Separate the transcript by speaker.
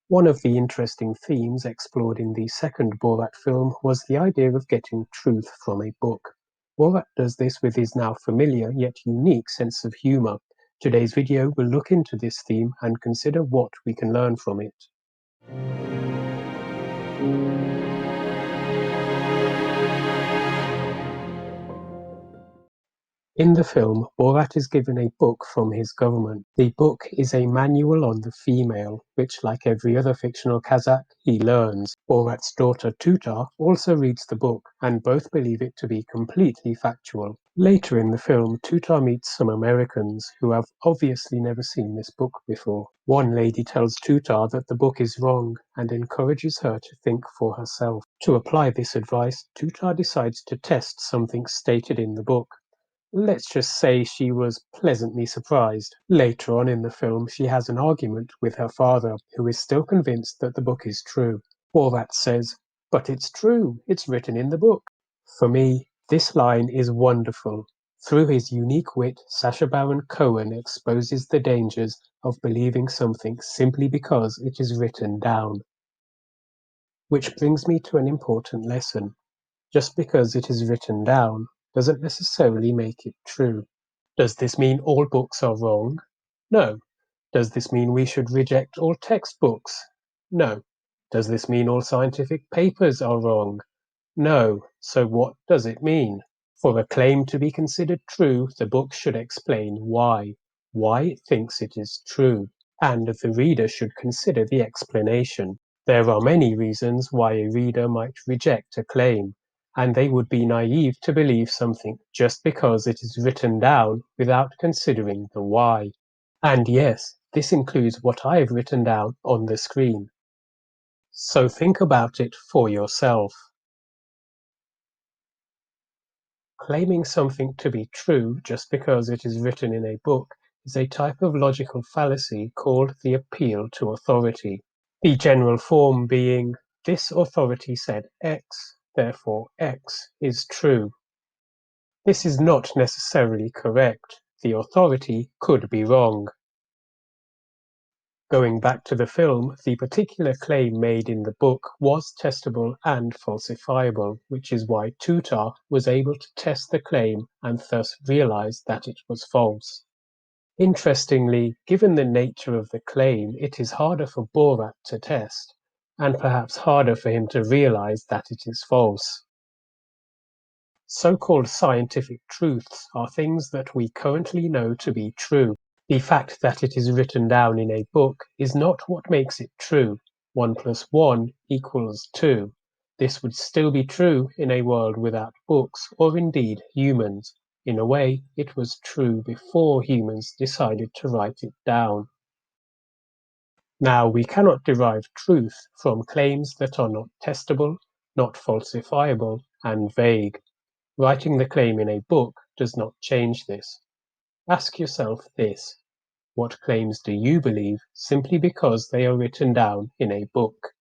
Speaker 1: One of the interesting themes explored in the second Borat film was the idea of getting truth from a book. Borat does this with his now familiar yet unique sense of humor. Today's video will look into this theme and consider what we can learn from it. In the film, Borat is given a book from his government. The book is a manual on the female, which, like every other fictional Kazakh, he learns. Borat's daughter Tutar also reads the book, and both believe it to be completely factual. Later in the film, Tutar meets some Americans who have obviously never seen this book before. One lady tells Tutar that the book is wrong and encourages her to think for herself. To apply this advice, Tutar decides to test something stated in the book. Let's just say she was pleasantly surprised. Later on in the film, she has an argument with her father, who is still convinced that the book is true. Borat says, "But it's true, it's written in the book." For me, this line is wonderful. Through his unique wit, Sacha Baron Cohen exposes the dangers of believing something simply because it is written down. Which brings me to an important lesson. Just because it is written down doesn't necessarily make it true. Does this mean all books are wrong? No. Does this mean we should reject all textbooks? No. Does this mean all scientific papers are wrong? No. So what does it mean? For a claim to be considered true, the book should explain why it thinks it is true, and the reader should consider the explanation. There are many reasons why a reader might reject a claim, and they would be naive to believe something just because it is written down without considering the why. And yes, this includes what I have written down on the screen. So think about it for yourself. Claiming something to be true just because it is written in a book is a type of logical fallacy called the appeal to authority. The general form being, "This authority said X, therefore X is true." This is not necessarily correct. The authority could be wrong. Going back to the film, the particular claim made in the book was testable and falsifiable, which is why Tutar was able to test the claim and thus realize that it was false. Interestingly, given the nature of the claim, it is harder for Borat to test, and perhaps harder for him to realize that it is false. So-called scientific truths are things that we currently know to be true. The fact that it is written down in a book is not what makes it true. 1 plus 1 equals 2. This would still be true in a world without books or indeed humans. In a way, it was true before humans decided to write it down. Now, we cannot derive truth from claims that are not testable, not falsifiable, and vague. Writing the claim in a book does not change this. Ask yourself this: what claims do you believe simply because they are written down in a book?